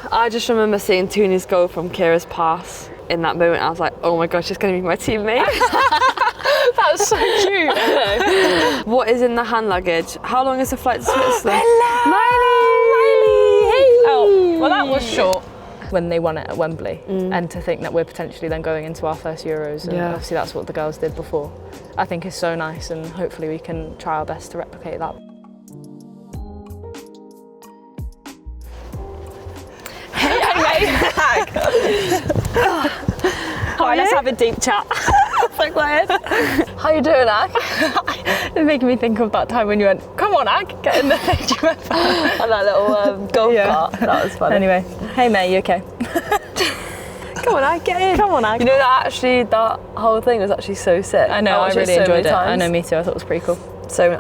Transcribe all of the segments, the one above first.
I just remember seeing Tooney's goal from Kira's pass. In that moment, I was like, oh my gosh, she's going to be my teammate. That's so cute. What is in the hand luggage? How long is the flight to Switzerland? Hello! Miley! Hey! Oh, well, that was short. When they won it at Wembley, and to think that we're potentially then going into our first Euros, and obviously that's what the girls did before, I think is so nice, and hopefully we can try our best to replicate that. Hi, let's have a deep chat. How you doing, Ag? It's making me think of that time when you went, come on, Ag, get in the thing. Do you remember? On that little golf cart. That was funny. Anyway, hey mate, you okay? Come on, Ag, get in. Come on, Ag. You know that actually, that whole thing was actually so sick. I know, I really enjoyed it. I know, me too. I thought it was pretty cool. So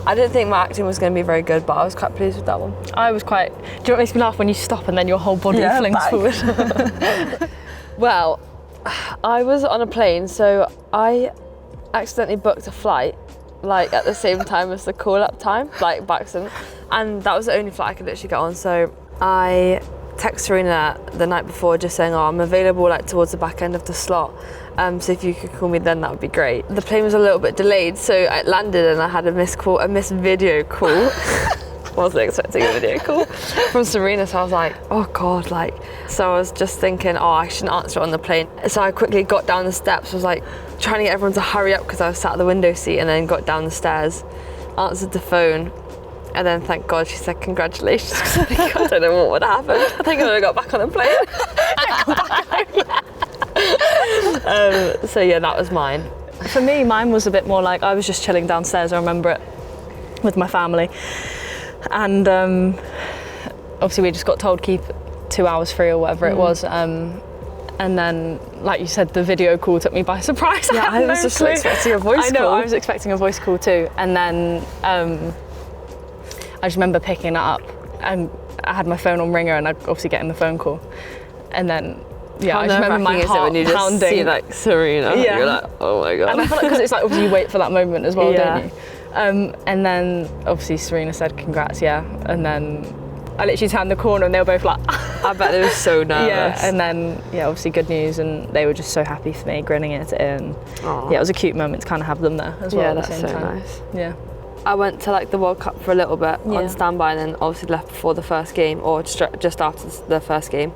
I didn't think my acting was going to be very good, but I was quite pleased with that one. I was quite. Do you know what makes me laugh? When you stop and then your whole body flings forward. Well, I was on a plane, so I accidentally booked a flight like at the same time as the call-up time, like by accident, and that was the only flight I could literally get on. So I texted Serena the night before just saying, oh, I'm available like towards the back end of the slot, so if you could call me then, that would be great. The plane was a little bit delayed, so I landed and I had a missed video call. Wasn't expecting a video call from Serena, so I was like, oh god, like, so I was just thinking, oh, I shouldn't answer it on the plane. So I quickly got down the steps, was like trying to get everyone to hurry up because I was sat at the window seat, and then got down the stairs, answered the phone, and then thank God she said congratulations, because I think I don't know what would happen. I think I would have got back on the plane. So yeah, that was mine. For me, mine was a bit more like I was just chilling downstairs. I remember it with my family. And obviously we just got told keep 2 hours free or whatever it was, and then, like you said, the video call took me by surprise. Yeah, I was just expecting a voice call. I know, I was expecting a voice call too, and then I just remember picking it up, and I had my phone on ringer, and I'd obviously getting the phone call, and then I just remember my heart when you pounding. Just see like Serena, you're like, oh my god. And I feel like, because it's like obviously you wait for that moment as well, don't you? And then obviously Serena said congrats, and then I literally turned the corner and they were both like I bet they were so nervous. And then obviously good news, and they were just so happy for me, grinning at it, and it was a cute moment to kind of have them there as well at the same time. Nice. Yeah. I went to like the World Cup for a little bit on standby, and then obviously left before the first game, or just after the first game,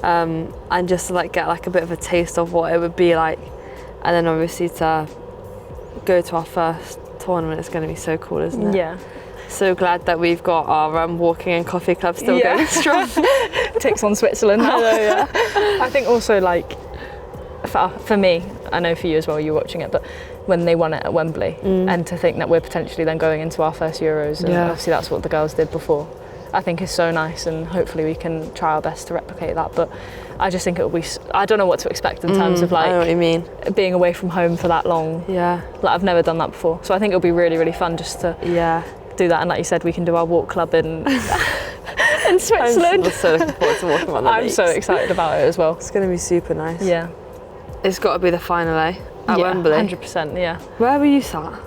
and just to like get like a bit of a taste of what it would be like, and then obviously to go to our first tournament. It's going to be so cool, isn't it? Yeah. So glad that we've got our walking and coffee club still going strong. Ticks on Switzerland now. I think also like for me, I know for you as well, you're watching it, but when they won it at Wembley, and to think that we're potentially then going into our first Euros, and obviously that's what the girls did before, I think is so nice, and hopefully we can try our best to replicate that. But I just think it'll be, I don't know what to expect in terms of like, I know what you mean, being away from home for that long. Like I've never done that before, so I think it'll be really, really fun just to do that. And like you said, we can do our walk club in in Switzerland. I'm so looking forward to walking on the I'm beach. so excited about it as well. It's going to be super nice. Yeah. It's got to be the final, At Wembley. 100%, yeah. Where were you sat?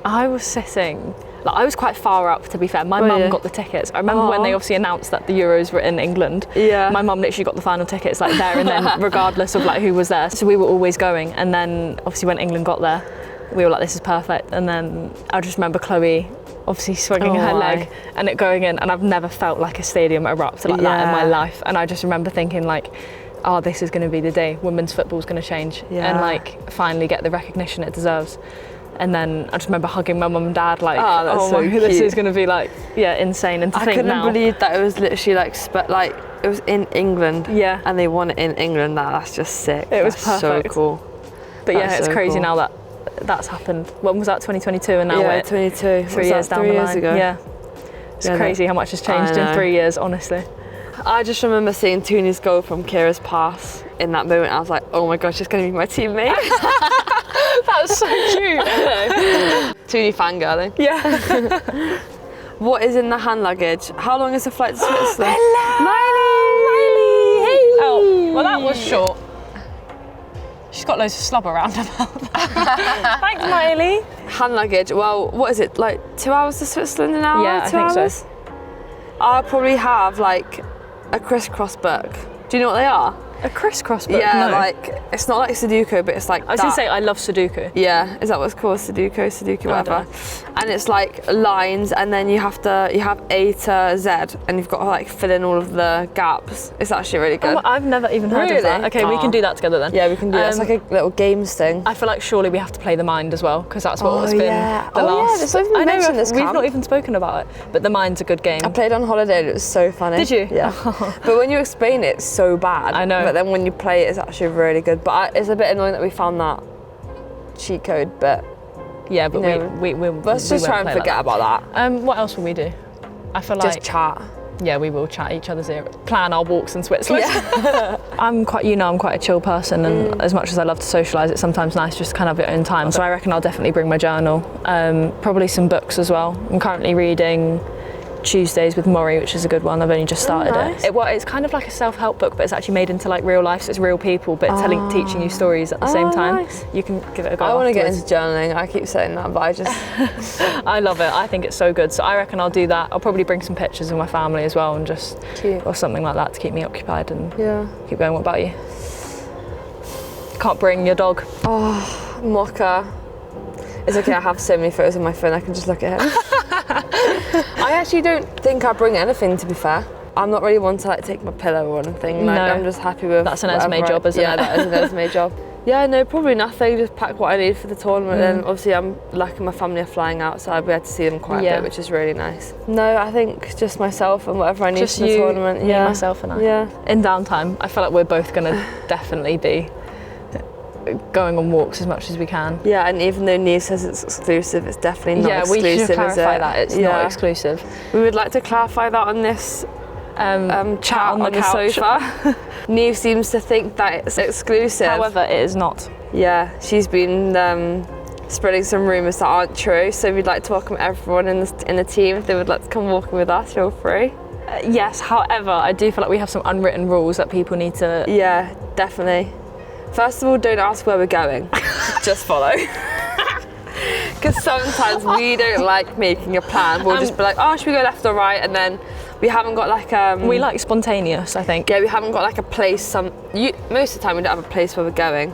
I was sitting, like, I was quite far up, to be fair. My mum got the tickets. I remember when they obviously announced that the Euros were in England. My mum literally got the final tickets like there and then, regardless of like who was there. So we were always going, and then obviously when England got there, we were like, this is perfect. And then I just remember Chloe obviously swinging her leg and it going in, and I've never felt like a stadium erupt like that in my life. And I just remember thinking like, oh, this is going to be the day. Women's football's going to change and like finally get the recognition it deserves. And then I just remember hugging my mum and dad like, this is going to be like, insane. And to think now, I couldn't believe that it was literally like it was in England. And they won it in England. That's just sick. It was perfect. So cool. But it's so crazy now that that's happened. When was that, 2022? And now we're 22. 3 years down the line. Ago? Yeah. It's crazy how much has changed in 3 years, honestly. I just remember seeing Tooney's goal from Kira's pass. In that moment, I was like, oh my gosh, she's going to be my teammate. That's so cute. Tooney fangirling. Yeah. What is in the hand luggage? How long is the flight to Switzerland? Hello! Miley! Hey! Oh, well, that was short. She's got loads of slobber around her mouth. Thanks, Miley. Hand luggage, well, what is it, like 2 hours to Switzerland an hour? Yeah, I think so. I'll probably have like a crisscross book. Do you know what they are? A crisscross book? Yeah, No. like, it's not like Sudoku, but it's like I was going to say, I love Sudoku. Yeah, is that what's called? Sudoku, whatever. And it's like lines, and then you have A to Z, and you've got to like fill in all of the gaps. It's actually really good. Oh, I've never even heard of that. Okay, we can do that together then. Yeah, we can do that. It's like a little games thing. I feel like surely we have to play the mind as well, because that's what has been the last. Yeah, it's not even mentioned this We've camp. not even spoken about it, but the mind's a good game. I played on holiday and it was so funny. Did you? Yeah. But when you explain it, it's so bad. I know. But then when you play it, it's actually really good. But it's a bit annoying that we found that cheat code, but Yeah, but we let's just try and forget about that. What else will we do? I feel like Just chat. Yeah, we will chat each other's ear, plan our walks in Switzerland. Yeah. I'm quite a chill person, and as much as I love to socialise, it's sometimes nice just to kind of have your own time. So I reckon I'll definitely bring my journal, probably some books as well. I'm currently reading Tuesdays with Maury, which is a good one. I've only just started nice. it. It's kind of like a self-help book, but it's actually made into like real life, so it's real people, but teaching you stories at the same time. Nice. You can give it a go. I want to get afterwards. into journaling. I keep saying that, but I just I love it. I think it's so good. So I reckon I'll do that. I'll probably bring some pictures of my family as well, and just Cute. or something like that to keep me occupied and keep going. What about you? Can't bring your dog? Oh, Mocha. It's okay, I have so many photos on my phone, I can just look at him. I actually don't think I bring anything, to be fair. I'm not really one to like take my pillow or anything. Like, No. I'm just happy with That's an Esme job, isn't Yeah, it? that is an Esme job. Yeah, no, probably nothing. Just pack what I need for the tournament. And obviously I'm lucky my family are flying outside. We had to see them quite a bit, which is really nice. No, I think just myself and whatever I need Just for the you, tournament. me, myself and I. Yeah. In downtime, I feel like we're both going to definitely be going on walks as much as we can. Yeah, and even though Neve says it's exclusive, it's definitely not exclusive, we should is clarify it? that. It's not exclusive. We would like to clarify that on this chat on the couch. sofa. Neve seems to think that it's exclusive. However, it is not. Yeah, she's been spreading some rumours that aren't true, so we'd like to welcome everyone in the team. If they would like to come walking with us, feel free. Yes, however, I do feel like we have some unwritten rules that people need to... Yeah, definitely. First of all, don't ask where we're going. Just follow. Because sometimes we don't like making a plan. We'll just be like, oh, should we go left or right? And then we haven't got like... we like spontaneous, I think. Yeah, we haven't got like a place. Most of the time we don't have a place where we're going.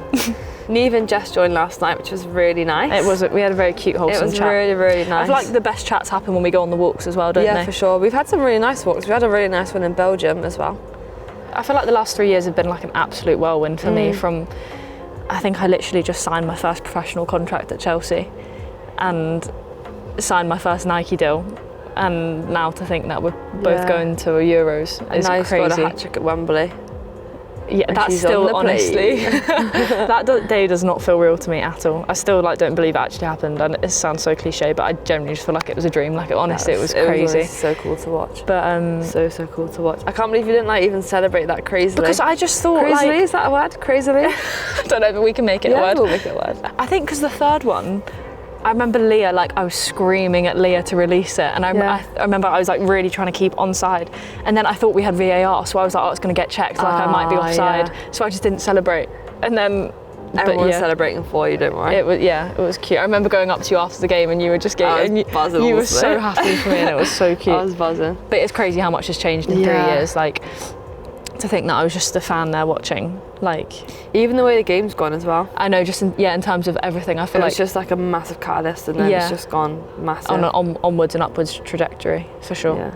Neve and Jess joined last night, which was really nice. We had a very cute, wholesome chat. It was really, really nice. I feel like the best chats happen when we go on the walks as well, don't they? Yeah, for sure. We've had some really nice walks. We had a really nice one in Belgium as well. I feel like the last 3 years have been like an absolute whirlwind for me. I think I literally just signed my first professional contract at Chelsea and signed my first Nike deal. And now to think that we're both going to Euros is now crazy. Got a hat-trick at Wembley. Yeah, And that's she's still on the honestly day does not feel real to me at all. I still don't believe it actually happened, and it sounds so cliche, but I genuinely just feel like it was a dream. Like honestly, it was crazy. It was so cool to watch. But so cool to watch. I can't believe you didn't even celebrate that crazily. Because I just thought crazily, is that a word? Crazily? I don't know, but we can make it a word. We'll make it a word. I think because the third one, I remember Leah, I was screaming at Leah to release it, and I remember I was really trying to keep onside, and then I thought we had VAR, so I was like, oh, it's going to get checked, I might be offside, so I just didn't celebrate, and then everyone was celebrating for you, don't worry. It was cute. I remember going up to you after the game, and you were just getting, you were so happy for me, and it was so cute. I was buzzing. But it's crazy how much has changed in 3 years. To think that I was just a fan there watching, even the way the game's gone as well. I know, just in terms of everything, I feel like it's just like a massive catalyst, and then it's just gone massive on an onwards and upwards trajectory for sure. Yeah.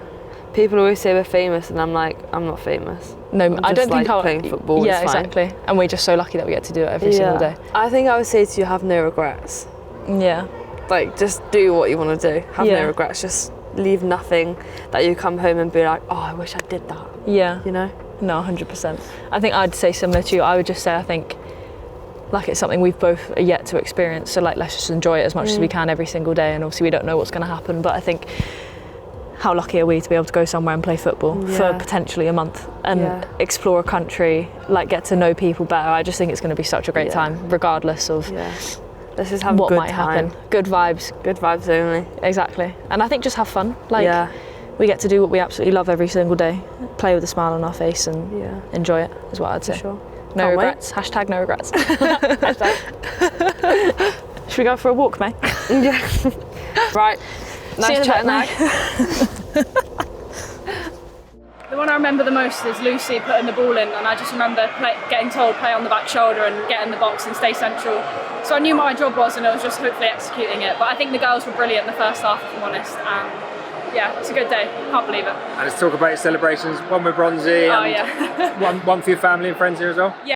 People always say we're famous, and I'm like, I'm not famous. No, I don't think playing football. Yeah, exactly. And we're just so lucky that we get to do it every single day. I think I would say to you, have no regrets. Yeah. Just do what you want to do. Have no regrets. Just leave nothing that you come home and be like, oh, I wish I did that. Yeah. You know. No, 100%. I think I'd say similar to you. I would just say I think it's something we've both yet to experience. So let's just enjoy it as much as we can every single day. And obviously we don't know what's going to happen, but I think how lucky are we to be able to go somewhere and play football for potentially a month and explore a country, get to know people better. I just think it's going to be such a great time, regardless of let's just have what a good might time. happen. Good vibes. Good vibes only. Exactly. And I think just have fun. We get to do what we absolutely love every single day, play with a smile on our face and enjoy it, is what I'd say. For sure. No regrets. Hashtag no regrets. Should we go for a walk, May? Yeah. Right. Nice chat now. The The one I remember the most is Lucy putting the ball in, and I just remember getting told play on the back shoulder and get in the box and stay central. So I knew what my job was, and it was just hopefully executing it. But I think the girls were brilliant in the first half, if I'm honest. And yeah, it's a good day. Can't believe it. And let's talk about your celebrations. One with Bronzy. Oh yeah. one for your family and friends here as well. Yeah.